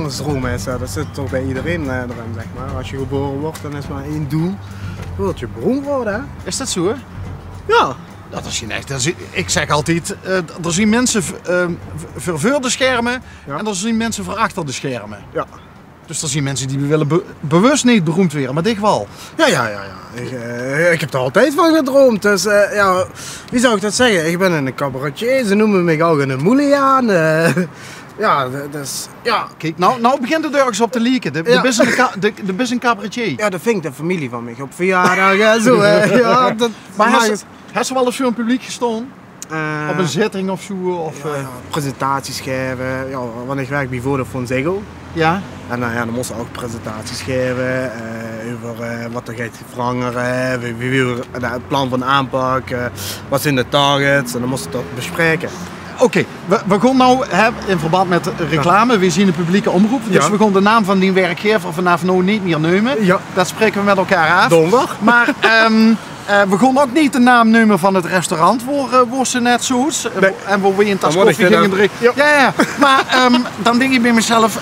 levensdroom is. Dat zit toch bij iedereen erin, zeg maar. Als je geboren wordt, dan is maar één doel. Je wilt je beroemd worden, hè? Is dat zo, hè? Ja. Dat is geen echt. Ik zeg altijd, er zien mensen voor de schermen en er zien mensen voor achter de schermen. Ja. Dus er zien mensen die willen bewust niet beroemd worden, maar dit wel. Ja. Ik heb er altijd van gedroomd. Dus ja, wie zou ik dat zeggen? Ik ben een cabaretier, ze noemen me ook een Moeliaan. Ja, dus ja. Kijk, nou begint het ergens op te leaken. De best een cabaretier. Ja, dat vind ik de familie van mij op verjaardag en zo. Ja, dat maar heeft ze wel eens voor een publiek gestaan? Op een zitting of zo? Of, presentaties geven. Ja, want ik werk bij Vodafone Ziggo. Ja. En ja, dan moesten we ook presentaties geven over wat er gaat veranderen, het plan van aanpak, wat zijn de targets en dan moesten we dat bespreken. Oké, we gaan nou in verband met reclame, we zien de publieke omroep, dus we gaan de naam van die werkgever vanaf nu niet meer nemen. Ja. Dat spreken we met elkaar af. Donderdag. Maar we gaan ook niet de naam nemen van het restaurant waar ze net zoet en waar we in tas koffie gingen drinken. Ja. Maar dan denk ik bij mezelf,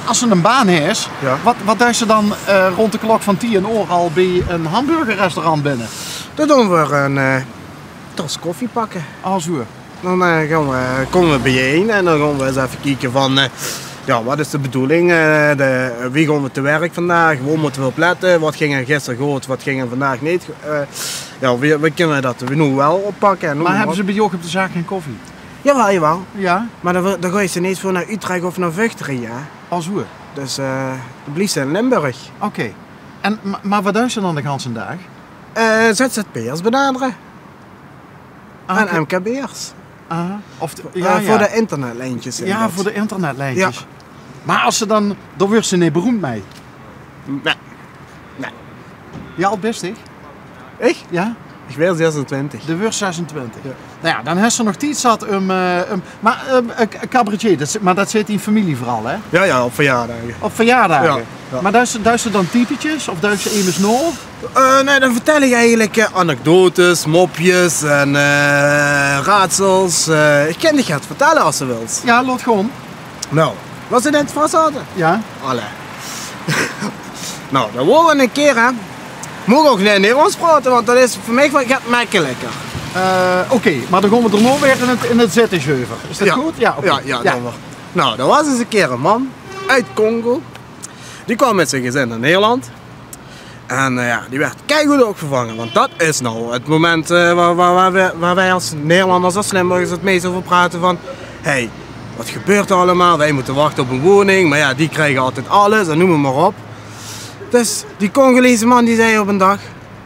als ze een baan heeft, wat doet ze dan rond de klok van 10 uur al bij een hamburgerrestaurant binnen? Dan doen we een tas koffie pakken. Als we. Dan komen we bijeen en dan gaan we eens even kijken van ja, wat is de bedoeling, wie gaan we te werk vandaag, waar moeten we op letten, wat ging er gisteren goed, wat ging er vandaag niet. Ja, we kunnen dat nu wel oppakken. Maar hebben ze bij jou op de zaak geen koffie? Jawel. Ja? Maar dan ga je ze niet voor naar Utrecht of naar Vught, ja. Als hoe? Dus dan blijft ze in Limburg. Oké. Maar wat doen ze dan de hele dag? ZZP'ers benaderen. En MKB'ers. Voor de internetlijntjes. Ja, voor de internetlijntjes. Ja. Maar als ze dan wordt ze niet beroemd mee? Nee. Ja, al best, ik? Ik? Ja. Ik werd 26. De wordt 26. Ja. Nou ja, dan heeft ze nog tijd zat maar cabaretier, dat zit in familie vooral, hè? Ja, op verjaardagen. Op verjaardagen? Ja. Maar duist ze dan typetjes of duist ze immers nog? Nee, dan vertel ik eigenlijk anekdotes, mopjes en raadsels. Ik kan die gaat vertellen als ze wilt. Ja, laat gewoon. Nou, was ze net vast hadden? Ja. Allee. Nou, dan worden we een keer, hè. Moet ook niet Nederlands praten, want dat is voor mij gaat makkelijker. Oké, maar dan gaan we er nog weer in het zittenjeuver. Is dat goed? Ja, okay. Ja. Dan wel. Nou, er was eens een keer een man uit Congo. Die kwam met zijn gezin naar Nederland. En die werd keigoed opgevangen, want dat is nou het moment waar wij als Nederlanders, als Limburgers het meest over praten van hey, wat gebeurt er allemaal? Wij moeten wachten op een woning, maar ja, die krijgen altijd alles en noem maar op. Dus die Congolese man die zei op een dag,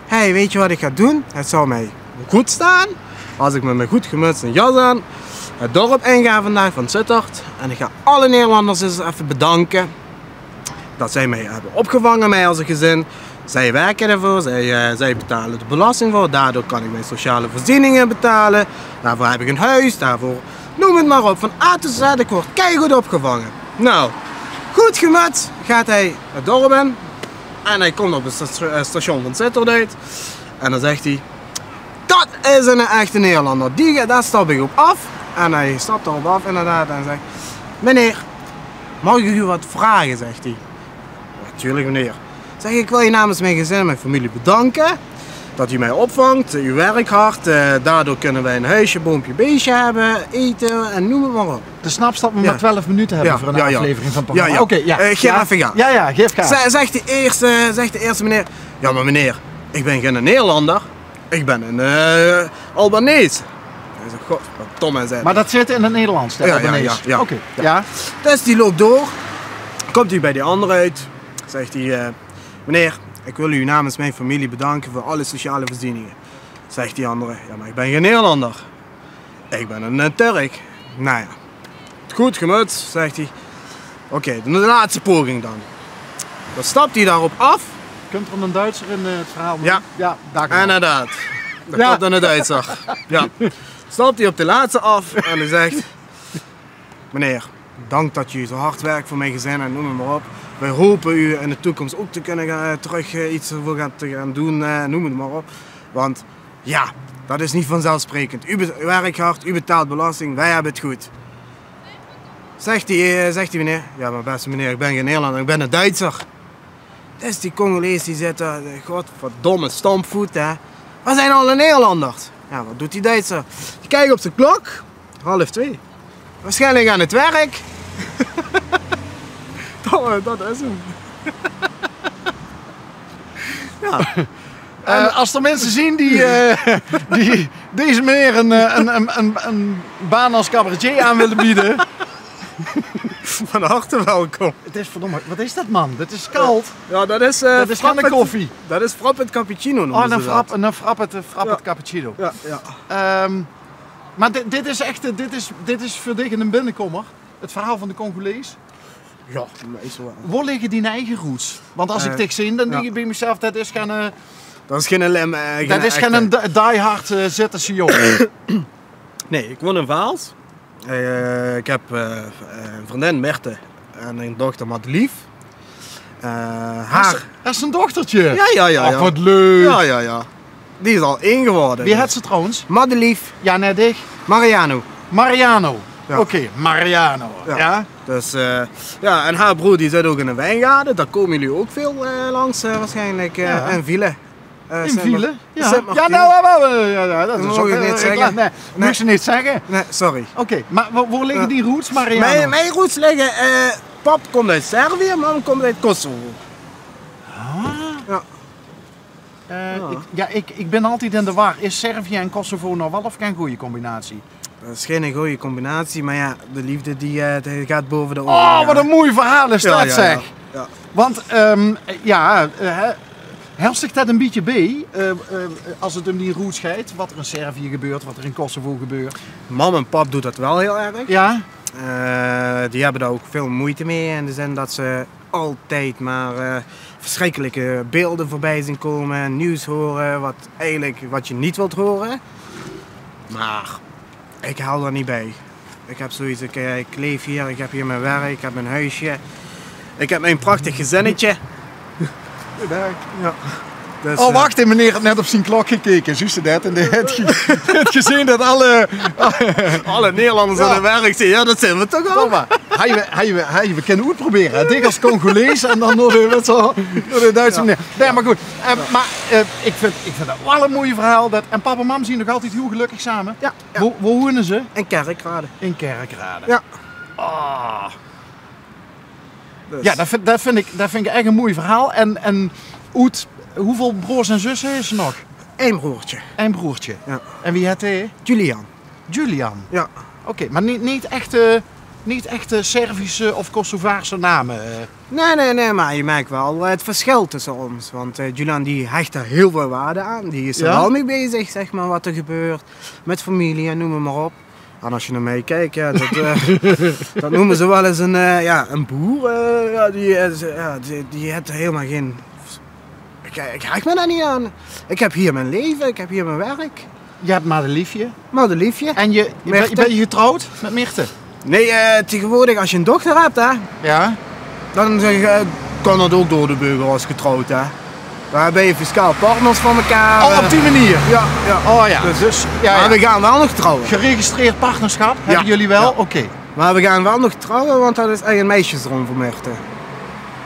hey, weet je wat ik ga doen? Het zou mij goed staan als ik met mijn goed gemutste jas aan het dorp inga vandaag van Sittard en ik ga alle Nederlanders eens even bedanken dat zij mij hebben opgevangen, mij als een gezin. Zij werken ervoor, zij betalen de belasting voor, daardoor kan ik mijn sociale voorzieningen betalen. Daarvoor heb ik een huis, daarvoor noem het maar op. Van A tot Z, ik word keigoed opgevangen. Nou, goed gemut gaat hij het dorp in en hij komt op het station van Sittard uit. En dan zegt hij, dat is een echte Nederlander, daar stap ik op af. En hij stapt erop af inderdaad en zegt, meneer, mag ik u wat vragen, zegt hij. Natuurlijk meneer. Zeg ik wil je namens mijn gezin en mijn familie bedanken dat u mij opvangt, u werkt hard, daardoor kunnen wij een huisje, boompje, beestje hebben, eten en noem het maar op. De snapst dat we maar 12 minuten hebben voor een aflevering van het programma. Ja. Oké, geef even gaan. Ja, geef gas. Zegt de eerste meneer, ja maar meneer, ik ben geen Nederlander, ik ben een Albanees. Hij zegt, god, wat dom en zei. Maar dat zit in het Nederlands, de Albanees? Ja. Oké. Ja. Dus die loopt door, komt hij bij die andere uit, zegt hij, meneer, ik wil u namens mijn familie bedanken voor alle sociale voorzieningen. Zegt die andere, ja maar ik ben geen Nederlander. Ik ben een Turk. Nou ja, goed gemut, zegt hij. Oké, de laatste poging dan. Dan stapt hij daarop af. Komt er een Duitser in het verhaal? Ja, daar inderdaad. Dat komt dan een Duitser. Ja. Stapt hij op de laatste af en hij zegt, meneer, dank dat u zo hard werkt voor mijn gezin en noem het maar op. Wij hopen u in de toekomst ook te kunnen terug iets voor gaan doen, noem het maar op. Want ja, dat is niet vanzelfsprekend. U werkt hard, u betaalt belasting, wij hebben het goed. Zegt die meneer, ja maar beste meneer, ik ben geen Nederlander, ik ben een Duitser. Dus die Congolees die zit daar, godverdomme stampvoet hè. Waar zijn alle Nederlanders? Ja, wat doet die Duitser? Die kijkt op zijn klok, 1:30. Waarschijnlijk aan het werk. dat is hem. Ja. En als er mensen zien die deze meneer een baan als cabaretier aan willen bieden. Van harte welkom. Het is verdomme, wat is dat man? Dat is koud. Ja, dat is geen koffie. Dat is frappet cappuccino noemen een frappet cappuccino. Ja, ja. Maar dit is echt, dit is voor dich een binnenkommer. Het verhaal van de Congolees. Ja, meestal wel. Waar liggen die eigen roots? Want als ik dit zie, dan denk ik bij mezelf, dat is geen... dat is geen lem. Dat is geen diehard Zetterse jongen. Nee, ik woon in Vaals. Ik heb een vriendin Merte en een dochter Madelief. Dat is een dochtertje? Ja. Ach, wat leuk. Ja. Die is al 1 geworden. Wie had ze trouwens? Madelief. Ja, net ik. Mariano. Ja. Oké, Mariano. Ja. Dus, en haar broer die zit ook in een wijngaarden. Daar komen jullie ook veel langs waarschijnlijk. En Ville. In Ville? Ja. Dat is ook niet zeggen. Nee, moet je niet zeggen. Nee, sorry. Oké, maar waar liggen die roots, Mariano? Mijn roots liggen... pap komt uit Servië, mam komt uit Kosovo. Ja. Ik ben altijd in de war. Is Servië en Kosovo nou wel of geen goede combinatie? Dat is geen goede combinatie, maar ja, de liefde die gaat boven de oren. Oh, wat een mooi verhaal is dat, zeg. Ja. Want, helpt zich dat een beetje bij, als het om die roots gaat, wat er in Servië gebeurt, wat er in Kosovo gebeurt? Mam en pap doet dat wel heel erg. Ja? Die hebben daar ook veel moeite mee, in de zin dat ze altijd maar verschrikkelijke beelden voorbij zien komen, nieuws horen, wat je niet wilt horen. Maar ik hou er niet bij. Ik heb zoiets, ik leef hier, ik heb hier mijn werk, ik heb mijn huisje. Ik heb mijn prachtig gezinnetje. Ja. Dus, wacht, meneer had net op zijn klok gekeken, zie je dat? En hij had gezien dat alle Nederlanders aan het werk zijn. Ja, dat zijn we toch al. We kunnen het proberen. Dik als Congolees en dan door de Duitse meneer. Nee, maar goed. Ik vind dat wel een mooi verhaal. En papa en mam zien nog altijd heel gelukkig samen. Ja. Waar wonen ze? In Kerkrade. In Kerkrade. Ja. Dus. Ja, dat vind ik echt een mooi verhaal. En hoeveel broers en zussen is er nog? 1 broertje. 1 broertje. Ja. En wie heet hij? Julian. Ja. Oké, maar niet echte Servische of Kosovaarse namen? Nee, maar je merkt wel het verschil tussen ons. Want Julian die hecht er heel veel waarde aan. Die is er wel mee bezig, zeg maar, wat er gebeurt. Met familie en noem maar op. En als je naar mij kijkt, ja, dat noemen ze wel eens een boer. Die heeft helemaal geen... Ik hecht me daar niet aan. Ik heb hier mijn leven, ik heb hier mijn werk. Je hebt Madeliefje. Madeliefje. En ben je getrouwd met Merte? Nee, tegenwoordig als je een dochter hebt, hè, ja. Dan kan dat ook door de beugel als getrouwd. Hè. Daar ben je fiscaal partners van elkaar. Oh, op die manier? Ja. Oh ja. Dus maar we gaan wel nog trouwen. Geregistreerd partnerschap hebben jullie wel? Ja. Oké. Maar we gaan wel nog trouwen, want dat is echt een meisjesdroom voor Merte.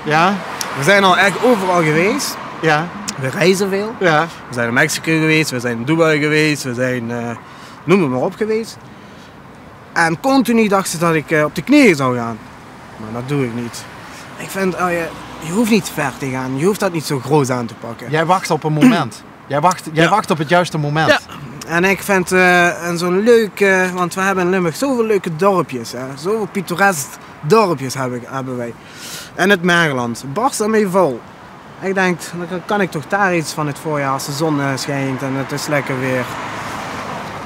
Ja? We zijn al echt overal geweest. Ja. We reizen veel. Ja. We zijn in Mexico geweest, we zijn in Dubai geweest, we zijn, noem het maar op, geweest. En continu dacht ze dat ik op de knieën zou gaan. Maar dat doe ik niet. Ik vind, je hoeft niet ver te gaan, je hoeft dat niet zo groot aan te pakken. Jij wacht op een moment. Jij wacht op het juiste moment. Ja. En ik vind zo'n leuk, want we hebben in Limburg zoveel leuke dorpjes. Hè. Zoveel pittoresk dorpjes hebben wij. En het Mergeland, barst ermee vol. Ik denk, dan kan ik toch daar iets van het voorjaar als de zon schijnt en het is lekker weer.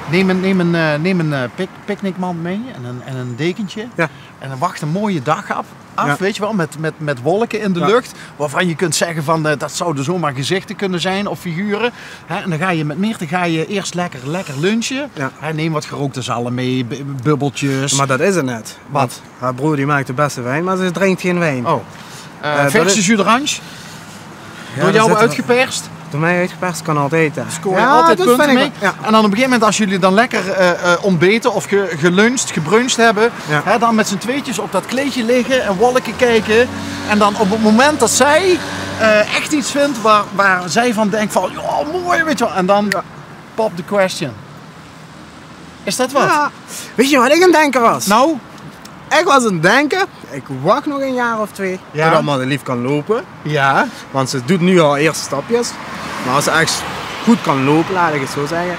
Neem een picknickmand mee en een dekentje. Ja. En dan wacht een mooie dag af, weet je wel, met wolken in de Ja. lucht. Waarvan je kunt zeggen van dat zouden zomaar gezichten kunnen zijn of figuren. En dan ga je met Meerte eerst lekker lunchen. Ja. Neem wat gerookte zalm mee, bubbeltjes. Maar dat is het net. Wat? Haar broer die maakt de beste wijn, maar ze drinkt geen wijn. Oh. Verse jus d'orange. Door jou uitgeperst? Door mij uitgeperst kan altijd, hè. Scoor je altijd dat punten vind ik mee. wel, ja. En dan op een gegeven moment, als jullie dan lekker ontbeten of geluncht, gebruncht hebben, Ja. hè, dan met z'n tweetjes op dat kleedje liggen en wolken kijken. En dan op het moment dat zij echt iets vindt waar zij van denkt van, ja, mooi, weet je wel. En dan pop the question. Is dat wat? Ja. Weet je wat ik aan het denken was? Nou, Ik was aan het denken, ik wacht nog een jaar of 2 Ja. totdat Madelief kan lopen. ja. Want ze doet nu al eerste stapjes. Maar als ze echt goed kan lopen, laat ik het zo zeggen.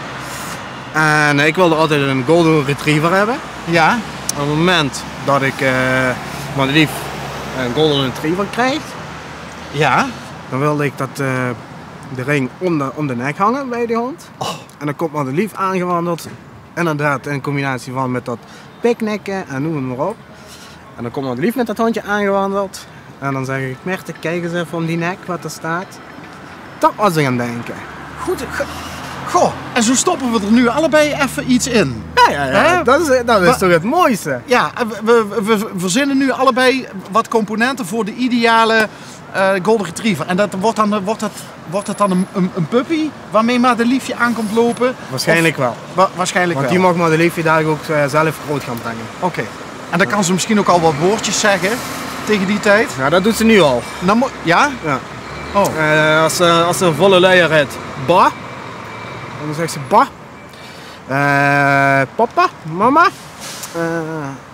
En ik wilde altijd een Golden Retriever hebben. Ja. Op het moment dat ik Madelief een Golden Retriever krijg, Ja. dan wilde ik dat de ring om de nek hangen bij die hond. En dan komt Madelief aangewandeld. Inderdaad in combinatie van met dat picknicken en noem het maar op. En dan komt Madelief met dat hondje aangewandeld. En dan zeg ik, Merte, kijk eens even om die nek wat er staat. Dat was ik aan het denken. Goed. Goh, en zo stoppen we er nu allebei even iets in. Ja. Hè? Dat is toch het mooiste? Ja, we verzinnen nu allebei wat componenten voor de ideale Golden Retriever. En dat wordt het dan een puppy waarmee Madeliefje aankomt lopen? Waarschijnlijk wel. Waarschijnlijk Want wel. die mag Madeliefje daar ook zelf groot gaan brengen. Oké. En dan kan ze misschien ook al wat woordjes zeggen tegen die tijd. Ja, dat doet ze nu al. Nou, ja? Ja. Oh. Als ze een volle luier rijdt, ba. Dan zegt ze ba. Papa, mama.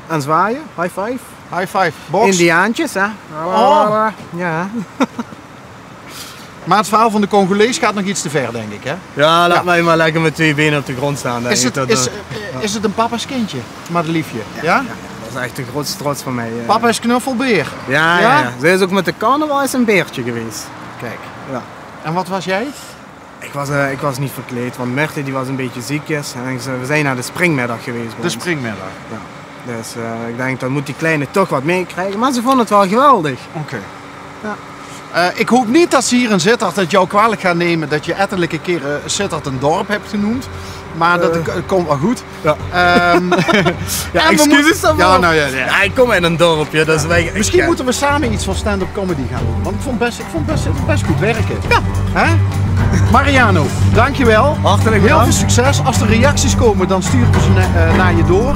En zwaaien, high five. High five. Box. Indiaantjes, hè? Oh. Ja. Maar het verhaal van de Congolees gaat nog iets te ver, denk ik, hè? Ja, laat Ja. mij maar lekker met 2 benen op de grond staan. Denk Is ik. het, is het een papa's kindje, Madeliefje? Ja? Dat is echt de grootste trots van mij. Papa is knuffelbeer. Ja. Ja? Ze is ook met de carnaval is een beertje geweest. Kijk. Ja. En wat was jij? Ik was niet verkleed, want Merte die was een beetje ziekjes. En we zijn naar de springmiddag geweest. bij De ons. springmiddag. Ja. Dus ik denk, dan moet die kleine toch wat meekrijgen. Maar ze vonden het wel geweldig. Oké. Ja. Ik hoop niet dat ze hier in Sittard het jou kwalijk gaan nemen dat je ettelijke keren Sittard een dorp hebt genoemd. Maar dat komt wel goed. Ja. Ja, Ja, excuses daarvoor. Ja, nou ja. Ja, ik kom uit een dorpje, dus wij... Misschien moeten we samen iets van stand-up comedy gaan doen. Want ik vond best goed werken. Ja. Hè? Mariano, dankjewel. Hartelijk Heel veel bedankt. succes. Als er reacties komen, dan sturen we ze naar je door.